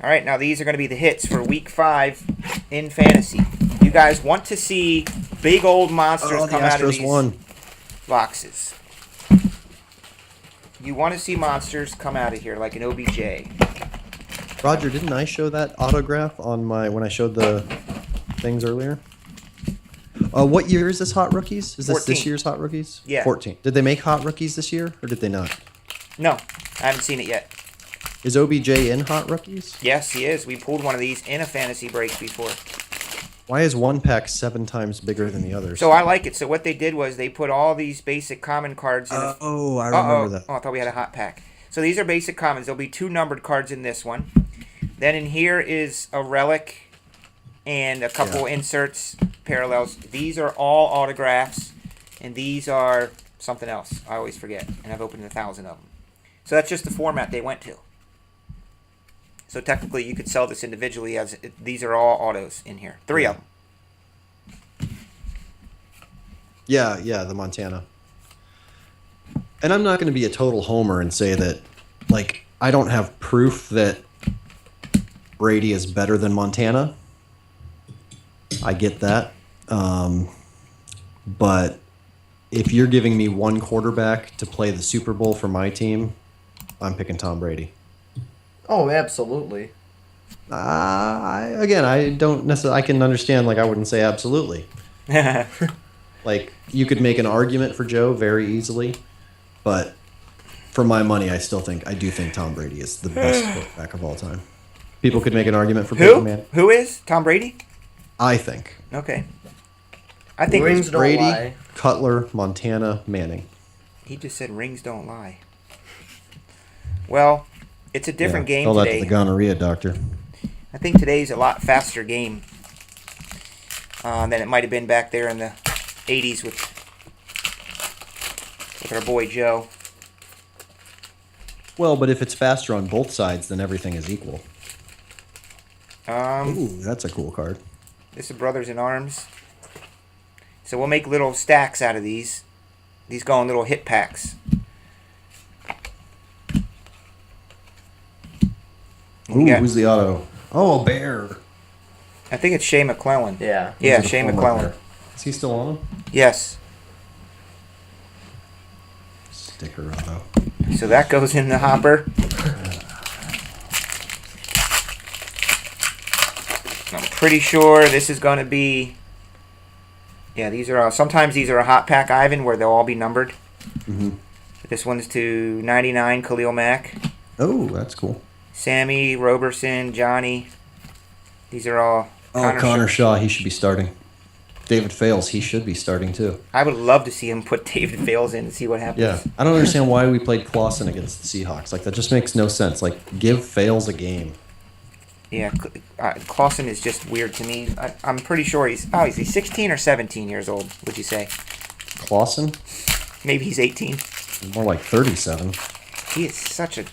All right, now these are going to be the hits for Week 5 in fantasy. You guys want to see big old monsters come out of these boxes. You want to see monsters come out of here like an OBJ. Roger, didn't I show that autograph on when I showed the things earlier? What year is this Hot Rookies? Is this year's Hot Rookies? Yeah. 14. Did they make Hot Rookies this year, or did they not? No, I haven't seen it yet. Is OBJ in Hot Rookies? Yes, he is. We pulled one of these in a fantasy break before. Why is one pack 7 times bigger than the others? So I like it. So what they did was they put all these basic common cards in. I remember that. Oh, I thought we had a hot pack. So these are basic commons. There'll be 2 numbered cards in this one. Then in here is a relic and a couple inserts, parallels. These are all autographs, and these are something else. I always forget, and I've opened 1,000 of them. So that's just the format they went to. So technically, you could sell this individually as these are all autos in here. 3 of them. Yeah, the Montana. And I'm not going to be a total homer and say that, like, I don't have proof that Brady is better than Montana. I get that. But if you're giving me one quarterback to play the Super Bowl for my team, I'm picking Tom Brady. Oh, absolutely. I don't necessarily. I can understand. Like, I wouldn't say absolutely. Like, you could make an argument for Joe very easily, but for my money, I do think Tom Brady is the best quarterback of all time. People could make an argument for Peyton Manning. Who is Tom Brady? I think. Okay. I think Rings don't Brady, lie. Cutler, Montana, Manning. He just said rings don't lie. Well, it's a different game today. Tell that today. to the gonorrhea doctor. I think today's a lot faster game than it might have been back there in the 80s with our boy Joe. Well, but if it's faster on both sides, then everything is equal. Ooh, that's a cool card. This is Brothers in Arms. So we'll make little stacks out of these. These go in little hit packs. Ooh, who's the auto? Oh, a bear. I think it's Shea McClellan. Yeah. Yeah, Shea McClellan. Is he still on him? Yes. Sticker auto. So that goes in the hopper. I'm pretty sure this is going to be... Yeah, these are... sometimes these are a hot pack, Ivan, where they'll all be numbered. Mm-hmm. This one's to 99, Khalil Mack. Oh, that's cool. Sammy, Roberson, Johnny. These are all... Connor Shaw, he should be starting. David Fales, he should be starting too. I would love to see him put David Fales in and see what happens. Yeah, I don't understand why we played Clausen against the Seahawks. Like, that just makes no sense. Like, give Fales a game. Yeah, Clausen is just weird to me. I'm pretty sure he's 16 or 17 years old, would you say? Clausen? Maybe he's 18. More like 37. He is such a...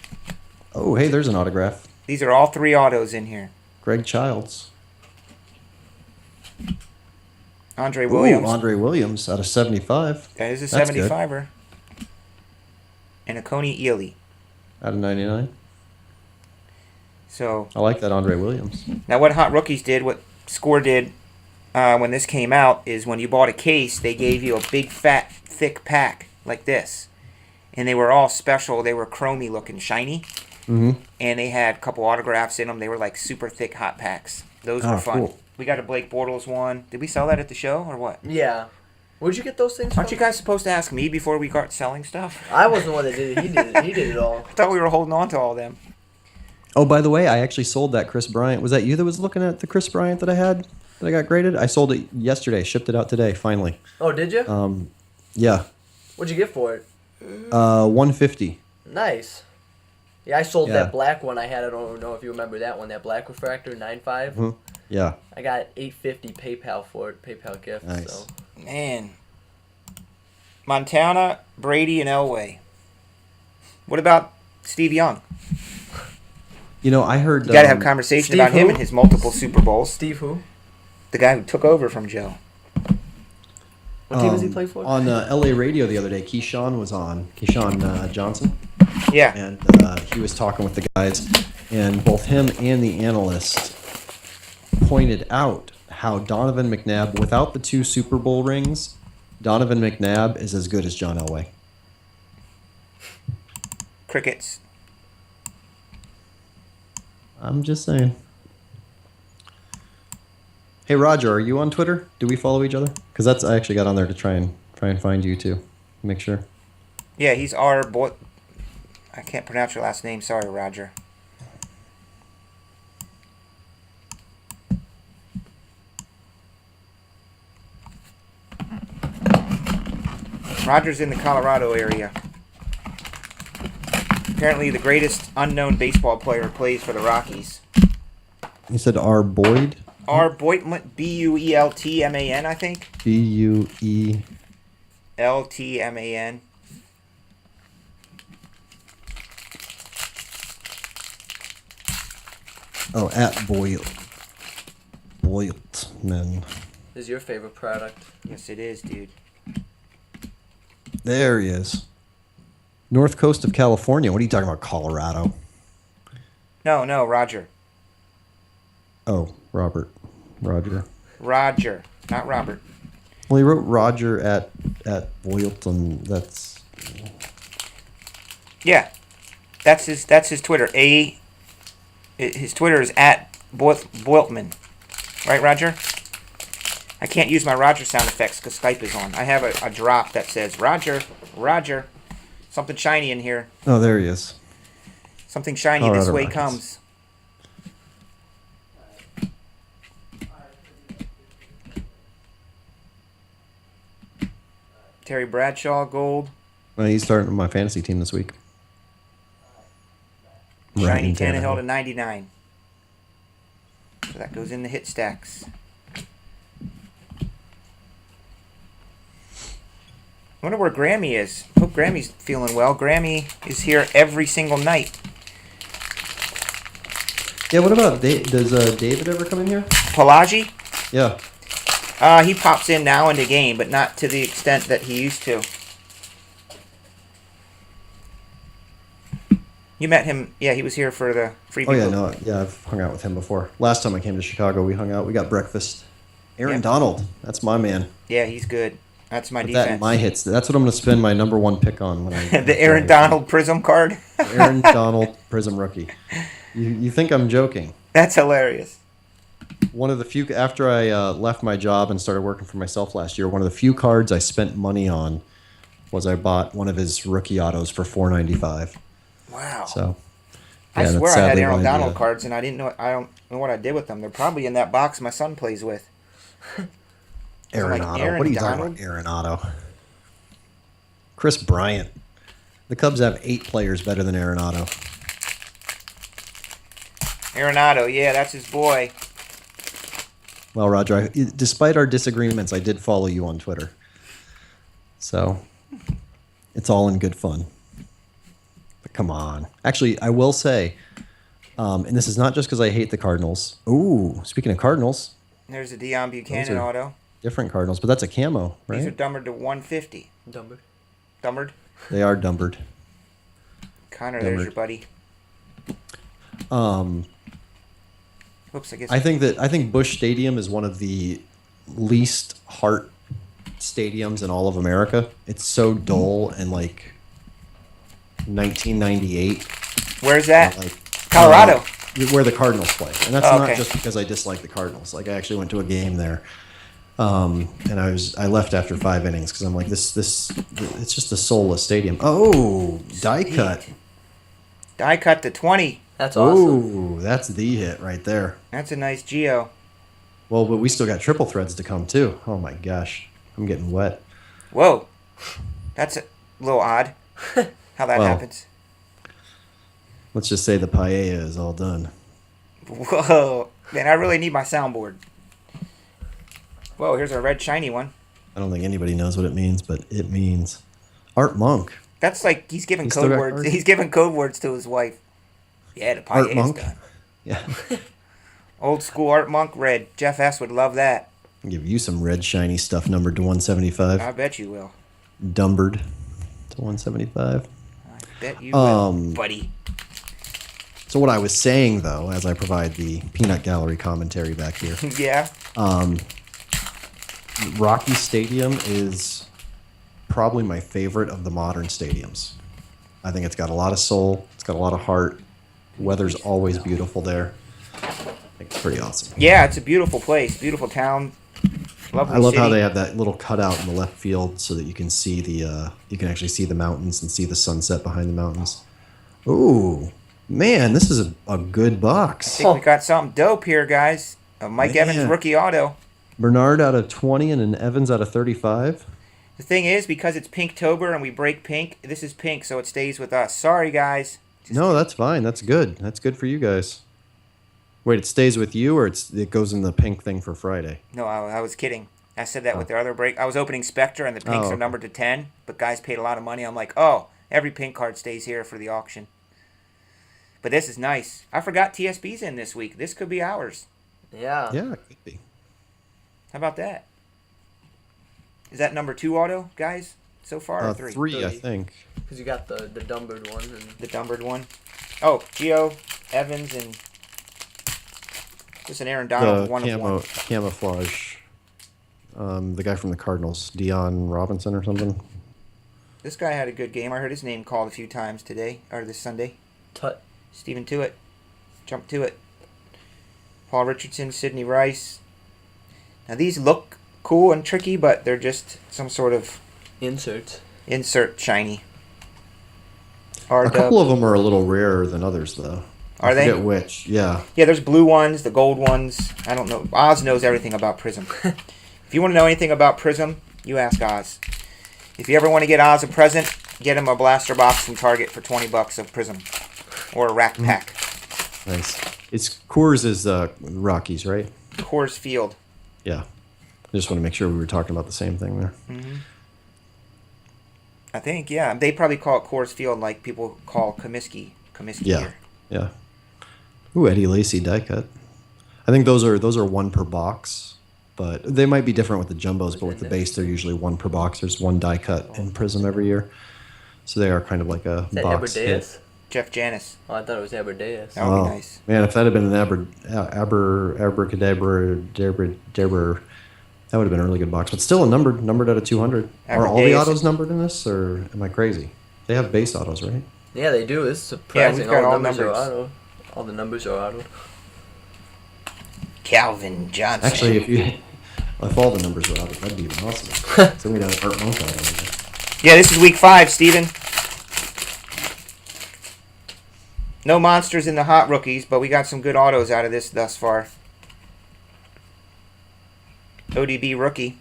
Oh, hey, there's an autograph. These are all 3 autos in here. Greg Childs. Andre Williams. Ooh, Andre Williams out of 75. That is a That's 75er. And a Coney Ely. Out of 99. So I like that Andre Williams. now what Hot Rookies did, what Score did when this came out, is when you bought a case, they gave you a big, fat, thick pack like this. And they were all special. They were chromy looking, shiny. Mm-hmm. And they had a couple autographs in them. They were like super thick hot packs. Those were fun. Cool. We got a Blake Bortles one. Did we sell that at the show or what? Yeah. Where'd you get those things Aren't from? you guys supposed to ask me before we start selling stuff? I wasn't the one that did it. He did it. He did it all. I thought we were holding on to all them. Oh, by the way, I actually sold that Chris Bryant. Was that you that was looking at the Chris Bryant that I had that I got graded? I sold it yesterday. Shipped it out today, finally. Oh, did you? Yeah. What'd you get for it? $150. Nice. Yeah, I sold that black one I had. I don't know if you remember that one. That black refractor, 9.5. Mm-hmm. Yeah. I got $850 PayPal for it. PayPal gift. Nice. So. Man. Montana, Brady, and Elway. What about Steve Young? You know, I heard... You got to have a conversation Steve about him who? and his multiple Super Bowls. Steve who? The guy who took over from Joe. What team does he play for? On LA radio the other day, Keyshawn was on. Keyshawn Johnson. Yeah. And he was talking with the guys. and both him and the analyst pointed out how Donovan McNabb, without the 2 Super Bowl rings, Donovan McNabb is as good as John Elway. Crickets. I'm just saying. Hey Roger, are you on Twitter? Do we follow each other? Because I actually got on there to try and find you too. Make sure. Yeah, he's our boy. I can't pronounce your last name. Sorry, Roger. Roger's in the Colorado area. Apparently the greatest unknown baseball player plays for the Rockies. You said R. Boyd? R. Boitman, Bueltman, I think. Bueltman. Oh, at Boyltman. Is your favorite product? Yes, it is, dude. There he is. North coast of California. What are you talking about, Colorado? No, Roger. Oh, Roger. Roger, not Robert. Well, he wrote Roger at Boylton. That's... Yeah, that's his Twitter. His Twitter is at Boyltman. Right, Roger? I can't use my Roger sound effects because Skype is on. I have a drop that says, Roger. Something shiny in here. Oh, there he is. Something shiny Colorado this way Rockets. comes. Terry Bradshaw, gold. Well, he's starting my fantasy team this week. Shiny Ryan Tannehill to 99. So that goes in the hit stacks. I wonder where Grammy is. Hope Grammy's feeling well. Grammy is here every single night. Yeah, what about does David ever come in here? Pelagi? Yeah. He pops in now in the game, but not to the extent that he used to. You met him. Yeah, he was here for the free Oh, people. yeah, no, yeah, I've hung out with him before. Last time I came to Chicago, we hung out. We got breakfast. Aaron Yeah. Donald, that's my man. Yeah, he's good. That's my Put defense. that in my hits. That's what I'm going to spend my number 1 pick on. When I The Aaron Donald Prism card. Aaron Donald Prism rookie. You think I'm joking? That's hilarious. One of the few, after I left my job and started working for myself last year, one of the few cards I spent money on was I bought one of his rookie autos for $4.95. Wow. So, I yeah, swear that's I had sadly Aaron my Donald idea. cards, and I don't know what I did with them. They're probably in that box my son plays with. Aaron like, Otto. Aaron What are you Donald? talking about, Aaron Otto? Chris Bryant. The Cubs have 8 players better than Aaron Otto. Arenado, yeah, that's his boy. Well, Roger, despite our disagreements, I did follow you on Twitter. So, it's all in good fun. But come on. Actually, I will say, and this is not just because I hate the Cardinals. Ooh, speaking of Cardinals, There's a Deion Buchanan Those are auto. different Cardinals, but that's a camo, These are right? dumbered to 150. Dumber. Dumbered? They are numbered. Connor, there's Dumbered. your buddy. Whoops, I guess. I think Busch Stadium is one of the least heart stadiums in all of America. It's so dull and like 1998. Where's that? Like Colorado. where the Cardinals play, and that's Oh, not okay. just because I dislike the Cardinals. Like I actually went to a game there, and I left after 5 innings because I'm like this it's just a soulless stadium. Oh, die cut. Die cut to 20. That's awesome. Oh, that's the hit right there. That's a nice Geo. Well, but we still got triple threads to come too. Oh my gosh, I'm getting wet. Whoa. That's a little odd how that Well. happens. Let's just say the paella is all done. Whoa. Man, I really need my soundboard. Whoa, here's a red shiny one. I don't think anybody knows what it means, but it means Art Monk. That's like he's giving He's still code got words. cards? He's giving code words to his wife. Yeah, the Art pie is Monk. done. Yeah, Old school Art Monk red. Jeff S. would love that. I'll give you some red shiny stuff numbered to 175. I bet you will. Dumbered to 175. I bet you Um, will, buddy. So what I was saying, though, as I provide the peanut gallery commentary back here, Yeah. Rocky Stadium is probably my favorite of the modern stadiums. I think it's got a lot of soul. It's got a lot of heart. Weather's always beautiful there. I think it's pretty awesome. Yeah, it's a beautiful place, beautiful town, lovely I love city. how they have that little cutout in the left field so that you can see you can actually see the mountains and see the sunset behind the mountains. Ooh, man, this is a good I box. think we got something dope here, guys. Mike Man. Evans rookie auto. Bernard out of 20 and an Evans out of 35. The thing is, because it's Pinktober and we break pink, this is pink, so it stays with us. Sorry, guys. No, that's fine. That's good. That's good for you guys. Wait, it stays with you, or it goes in the pink thing for Friday? No, I was kidding. I said that with the other break. I was opening Spectre, and the pinks are okay. numbered to 10, but guys paid a lot of money. I'm like, oh, every pink card stays here for the auction. But this is nice. I forgot TSB's in this week. This could be ours. Yeah. Yeah, it could be. How about that? Is that number 2 auto, guys, so far, or 3? 3, I think. Because you got the numbered one. And The numbered one. Oh, Gio, Evans, and just an Aaron Donald, The one of one. camouflage. The guy from the Cardinals, Dion Robinson or something. This guy had a good game. I heard his name called a few times today, or this Sunday. Tut. Stephen Tuitt. Jump to it. Paul Richardson, Sidney Rice. Now these look cool and tricky, but they're just some sort of Insert. insert shiny. A couple of them are a little rarer than others, though. Are they? I forget which. Yeah. Yeah, there's blue ones, the gold ones. I don't know. Oz knows everything about Prism. If you want to know anything about Prism, you ask Oz. If you ever want to get Oz a present, get him a blaster box from Target for $20 of Prism. Or a rack pack. Nice. It's Coors is Rockies, right? Coors Field. Yeah. I just want to make sure we were talking about the same thing there. Mm-hmm. I think, yeah. They probably call it Coors Field like people call Comiskey. Yeah. Here. Yeah. Ooh, Eddie Lacy die cut. I think those are one per box, but they might be different with the jumbos. But with the base, they're usually one per box. There's one die cut in Prism every year, so they are kind of like a Is that box hit. Aberdeus? Jeff Janis. Oh, I thought it was Aberdeus. That would be nice. Man, if that had been an abracadabra, that would have been a really good box. But still a numbered out of 200. Are all the Aberdeus. autos numbered in this, or am I crazy? They have base autos, right? Yeah, they do. It's surprising. we've got all the numbers are numbers. auto. All the numbers are auto. Calvin Johnson. Actually, if all the numbers were auto, that'd be even awesome. So we'd have Art Monk auto. Yeah, this is week 5, Steven. No monsters in the hot rookies, but we got some good autos out of this thus far. ODB rookie.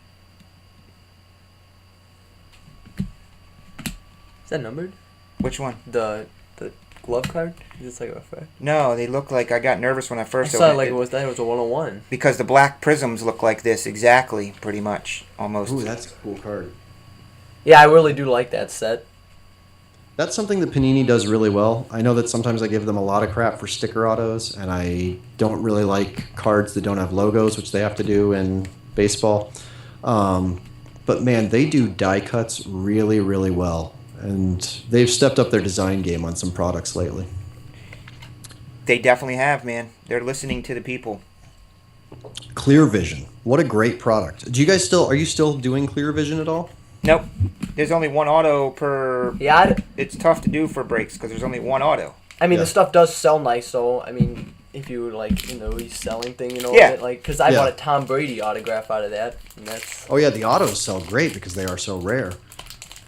Is that numbered? Which one? The glove card? Is this like a fact? No, they look like I got nervous when I I first saw it opened like it was that. It was a 101. because the black prisms look like this exactly, pretty much, almost. Ooh, that's a cool card. Yeah, I really do like that set. That's something that Panini does really well. I know that sometimes I give them a lot of crap for sticker autos, and I don't really like cards that don't have logos, which they have to do in baseball. But man, they do die cuts really, really well. And they've stepped up their design game on some products lately. They definitely have, man. They're listening to the people. Clear Vision. What a great product. Do you guys are you still doing Clear Vision at all? Nope. There's only one auto per... Yeah, It's tough to do for breaks because there's only one auto. I mean Yeah. the stuff does sell nice. So I mean, if you like, reselling thing, Yeah. like because I Yeah. bought a Tom Brady autograph out of that, and that's Oh yeah, the autos sell great because they are so rare.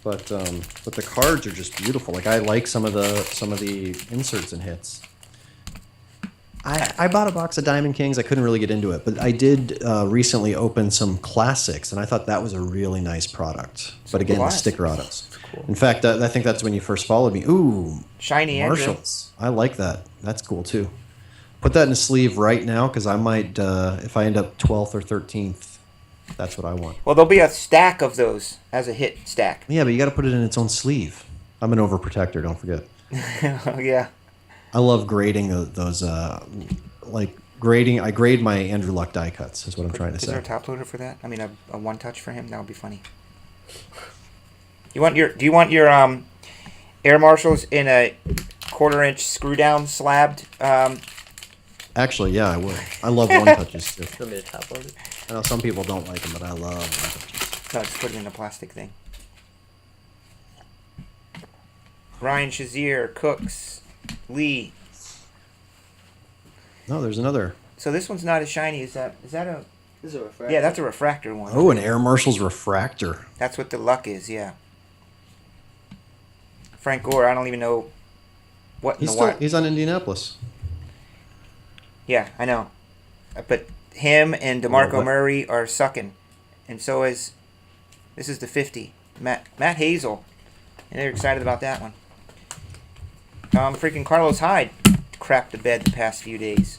But the cards are just beautiful. Like I like some of the inserts and hits. I bought a box of Diamond Kings. I couldn't really get into it, but I did recently open some classics, and I thought that was a really nice product. But again, the classics. sticker autos. cool. In fact, I think that's when you first followed me. Ooh, Shiny Andrew. Marshalls. I like that. That's cool too. Put that in a sleeve right now because I might, if I end up 12th or 13th, that's what I want. Well, there'll be a stack of those as a hit stack. Yeah, but you got to put it in its own sleeve. I'm an overprotector. Don't forget. Oh, yeah. I love grading those, like grading. I grade my Andrew Luck die cuts. Is what I'm trying to Is there say. a top loader for that? I mean, a one touch for him? That would be funny. Do you want your air marshals in a quarter-inch screw-down slabbed. Actually, yeah, I would. I love one touches too. You want me to top load it? I know some people don't like them, but I love one touches. No, just put it in a plastic thing. Ryan Shazier, Cooks, Lee. No, there's another. So this one's not as shiny. Is that a? This is a refractor. Yeah, that's a refractor one. Oh, an Air Marshals refractor. That's what the luck is. Yeah. Frank Gore. I don't even know what in the wild. He's on Indianapolis. Yeah, I know. But him and DeMarco what? Murray are sucking, and so is. This is the 50. Matt Hazel, and they're excited about that one. Freaking Carlos Hyde crapped the bed the past few days,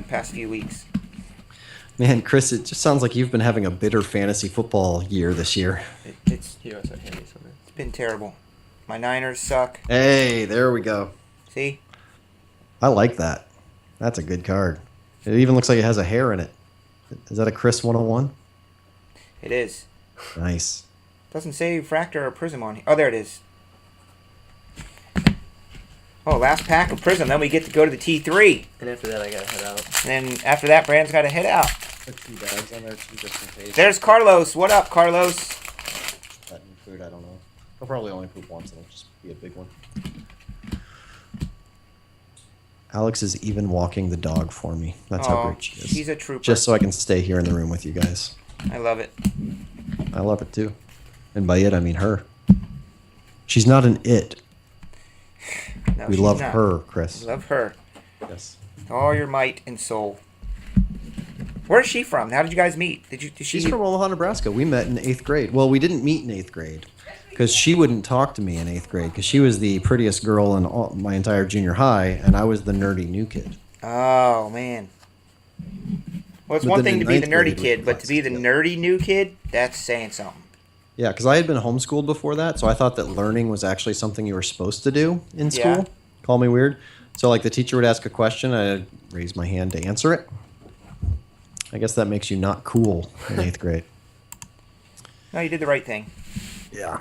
past few weeks. Man, Chris, it just sounds like you've been having a bitter fantasy football year this year. It's Here, I hand me something. been terrible. My Niners suck. Hey, there we go. See? I like that. That's a good card. It even looks like it has a hair in it. Is that a Chris 101? It is. Nice. Doesn't say refractor or prism on here. Oh, there it is. Oh, last pack of prism. Then we get to go to the T3. And after that, I gotta head out. And then after that, Brandon's got to head out. Put 2 bags on there, 2 just in case. There's Carlos. What up, Carlos? That new food, I don't know. He'll probably only poop once, and it'll just be a big one. Alex is even walking the dog for me. That's how great she is. She's a trooper. Just so I can stay here in the room with you guys. I love it. I love it too. And by it, I mean her. She's not an it. No, We she's love not. her, Chris. We love her. Yes. All your might and soul. Where's she from? How did you guys meet? Did she? She's from Omaha, Nebraska. We met in 8th grade. Well, we didn't meet in 8th grade because she wouldn't talk to me in 8th grade because she was the prettiest girl in my entire junior high, and I was the nerdy new kid. Oh, man. Well, it's But one then thing in to be the ninth nerdy grade, we kid, but to be the flexed, nerdy new kid, that's saying something. Yeah, because I had been homeschooled before that, so I thought that learning was actually something you were supposed to do in school. Yeah. Call me weird. So, like, the teacher would ask a question, I'd raise my hand to answer it. I guess that makes you not cool in 8th grade. No, you did the right thing. Yeah.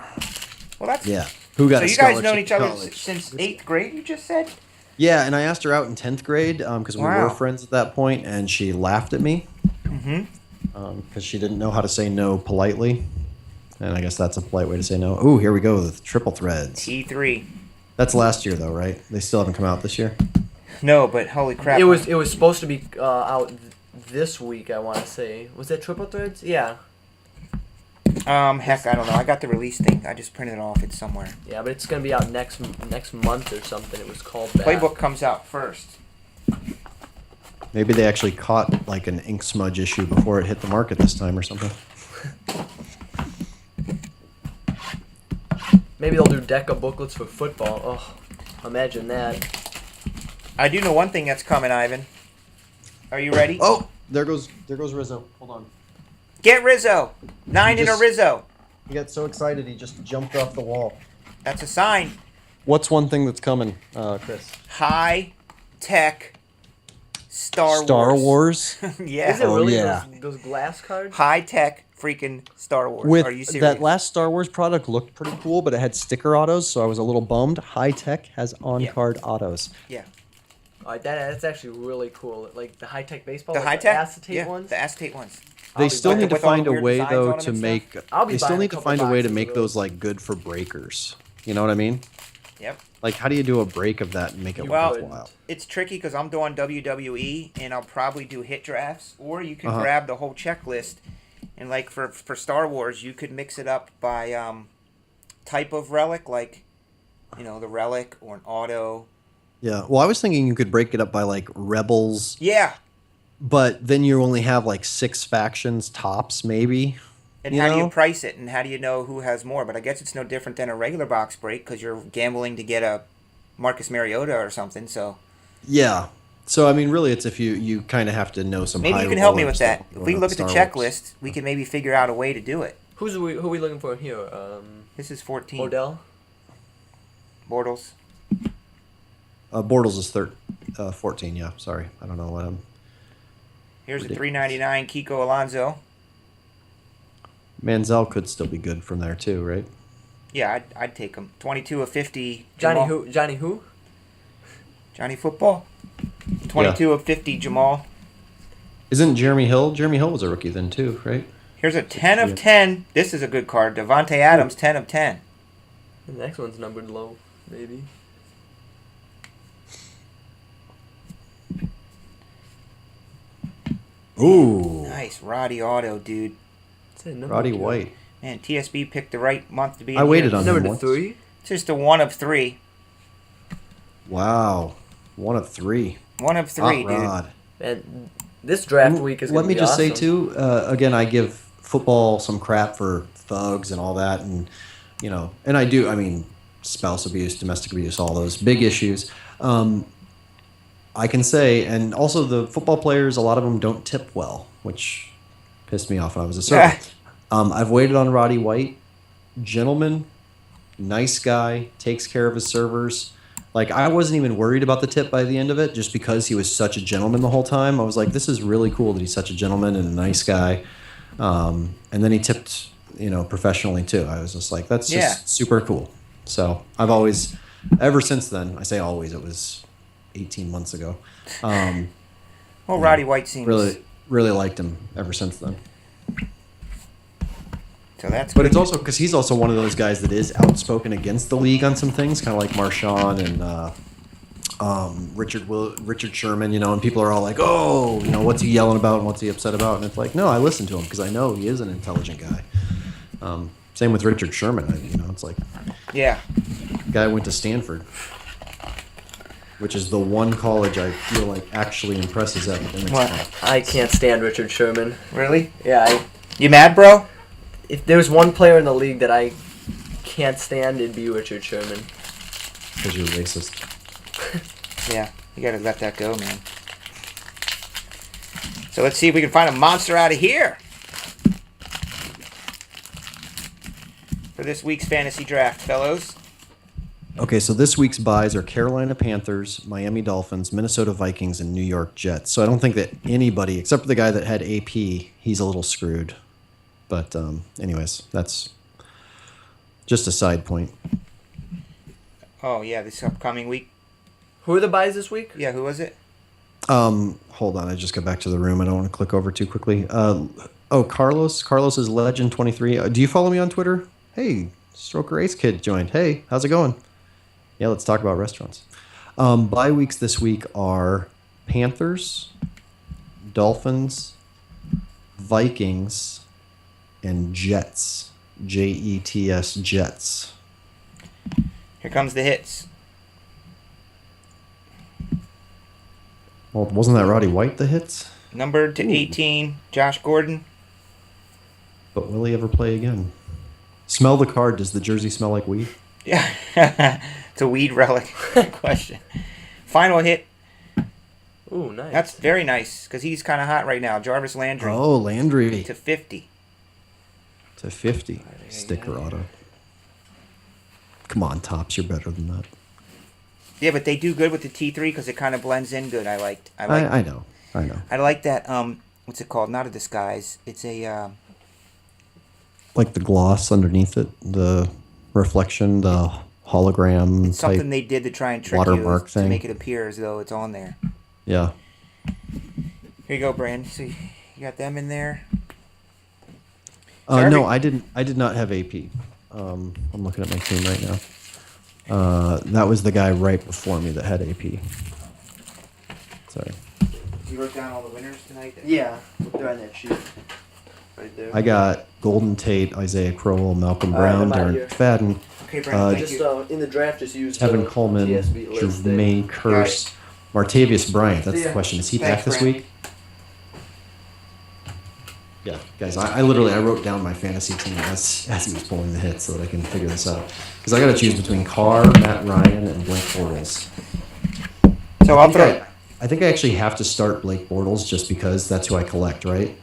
Well, that's... Yeah. Who got So a you guys scholarship known each to other college? since 8th grade, you just said? Yeah, and I asked her out in 10th grade because we Wow. were friends at that point, and she laughed at me Mm-hmm. because she didn't know how to say no politely. And I guess that's a polite way to say no. Ooh, here we go with triple threads. T3. That's last year, though, right? They still haven't come out this year? No, but holy crap. It was supposed to be out this week. I want to say. Was that triple threads? Yeah. Heck, I don't know. I got the release thing. I just printed it off. It's somewhere. Yeah, but it's gonna be out next month or something. It was called back. Playbook comes out first. Maybe they actually caught like an ink smudge issue before it hit the market this time or something. Maybe they'll do Deca booklets for football. Oh, imagine that. I do know one thing that's coming, Ivan. Are you ready? Oh, there goes Rizzo. Hold on. Get Rizzo. 9 You in a just- Rizzo. He got so excited he just jumped off the wall. That's a sign. What's one thing that's coming, Chris? High tech Star Wars. Yeah. Is it Oh, really yeah. those glass cards? High tech freaking Star Wars. With Are you serious? that last Star Wars product looked pretty cool, but it had sticker autos, so I was a little bummed. High Tech has on-card autos. Yeah. That's actually really cool. Like the high tech baseball. The like high the tech? acetate Yeah, ones. the acetate ones. I'll They be still buying need to with all the find a weird way designs though on them to and make. stuff? I'll be They still buying a need to couple find a way to boxes make of those those. like good for breakers. You know what I mean? Yep. Like, how do you do a break of that and make it Well, worthwhile? It's tricky because I'm doing WWE and I'll probably do hit drafts, or you can Uh-huh. grab the whole checklist and like for Star Wars, you could mix it up by type of relic, like the relic or an auto. Yeah. Well, I was thinking you could break it up by like rebels, Yeah. but then you only have like 6 factions tops, maybe. And You how do you know? price it, and how do you know who has more? But I guess it's no different than a regular box break because you're gambling to get a Marcus Mariota or something. So Yeah. So I mean, really, it's if you kind of have to know some. maybe high you can help me roller with stuff that. If going we on look at the Star Wars. checklist, we can maybe figure out a way to do it. Who are we looking for here? This is 14. Odell. Bortles. Bortles is 14. Yeah. Sorry, I don't know what I'm. Here's a Ridiculous. $3.99 Kiko Alonso. Manziel could still be good from there too, right? Yeah, I'd take him. 22 of 50. Johnny Jamal- who? Johnny who? Johnny Football. 22 of 50, Jamal. Isn't Jeremy Hill? Jeremy Hill was a rookie then too, right? Here's a 10 of 10. This is a good card. Devontae Adams, 10 of 10. The next one's numbered low, maybe. Ooh. Nice. Roddy Auto, dude. Roddy White. Man, TSB picked the right month to be in I waited here. on Number him once. 3? It's just a 1 of 3. Wow. 1 of 3. 1 of 3, Hot dude. rod. And this draft week is going Let to be me just say awesome. too. Again, I give football some crap for thugs and all that, and you know, and I do. I mean, spouse abuse, domestic abuse, all those big issues. I can say, and also the football players, a lot of them don't tip well, which pissed me off when I was a server. I've waited on Roddy White, gentleman, nice guy, takes care of his servers. Like, I wasn't even worried about the tip by the end of it, just because he was such a gentleman the whole time. I was like, this is really cool that he's such a gentleman and a nice guy. And then he tipped, you know, professionally too. I was just like, that's just super cool. So I've always, ever since then, I say always, it was 18 months ago. Well, Roddy White seems... Really liked him ever since then. So that's But good. it's also because he's also one of those guys that is outspoken against the league on some things, kind of like Marshawn and Richard Sherman, you know, and people are all like, oh, you know, what's he yelling about and what's he upset about? And it's like, no, I listen to him because I know he is an intelligent guy. Same with Richard Sherman. You know, it's like, yeah, guy went to Stanford, which is the one college I feel like actually impresses academics. What? I can't stand Richard Sherman. Really? Yeah, You mad, bro? if there's one player in the league that I can't stand, it'd be Richard Sherman. Because you're racist. Yeah, you gotta let that go, man. So let's see if we can find a monster out of here for this week's fantasy draft, fellows. Okay, so this week's buys are Carolina Panthers, Miami Dolphins, Minnesota Vikings, and New York Jets. So I don't think that anybody, except for the guy that had AP, he's a little screwed. But anyways, that's just a side point. Oh, yeah, this upcoming week. Who are the buys this week? Yeah, who was it? Hold on, I just got back to the room. I don't want to click over too quickly. Carlos. Carlos is Legend 23. Do you follow me on Twitter? Hey, Stroker Ace Kid joined. Hey, how's it going? Yeah, let's talk about restaurants. Bye weeks this week are Panthers, Dolphins, Vikings, and Jets. Jets, Jets. Here comes the hits. Well, wasn't that Roddy White the hits? Numbered to 18, Josh Gordon. But will he ever play again? Smell the card. Does the jersey smell like weed? Yeah, it's a weed relic question. Final hit. Ooh, nice. That's very nice because he's kind of hot right now. Jarvis Landry. Oh, Landry. To 50. To 50. Sticker auto. Come on, Topps. You're better than that. Yeah, but they do good with the T3 because it kind of blends in good. I know. I like that. What's it called? Not a disguise. It's a. Like the gloss underneath it, the reflection, the hologram. It's something they did to try and trick you watermark to thing. make it appear as though it's on there. Yeah. Here you go, Brand. So you got them in there. No, I didn't. I did not have AP. I'm looking at my team right now. That was the guy right before me that had AP. Sorry. You wrote down all the winners tonight? Yeah, they're on that sheet. Right there. I got Golden Tate, Isaiah Crowell, Malcolm Brown, I'm out Darren here. McFadden, Okay, Brandon, thank Just you. in the draft, just use Kevin the Coleman, TSB list there. Jermaine Kearse, Martavius Bryant. That's the Yeah. question. Is he Thanks, back this Brandon. week? Yeah, guys, I literally wrote down my fantasy team as he was pulling the hits so that I can figure this out. Because I got to choose between Carr, Matt Ryan, and Blake Bortles. So I'll throw. I think I actually have to start Blake Bortles just because that's who I collect, right?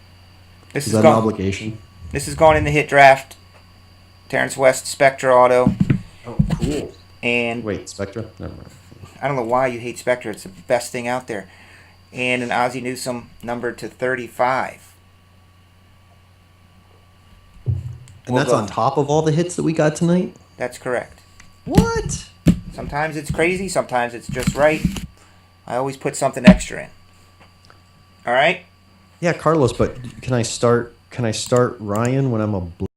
This Is is that an going. obligation? This is going in the hit draft. Terrence West, Spectra Auto, Oh, cool. and Wait, Spectra? Never mind. I don't know why you hate Spectra. It's the best thing out there. And an Ozzie Newsome numbered to 35. And We'll that's go. on top of all the hits that we got tonight? That's correct. What? Sometimes it's crazy. Sometimes it's just right. I always put something extra in. All right. Yeah, Carlos, but can I start Ryan when I'm a blue?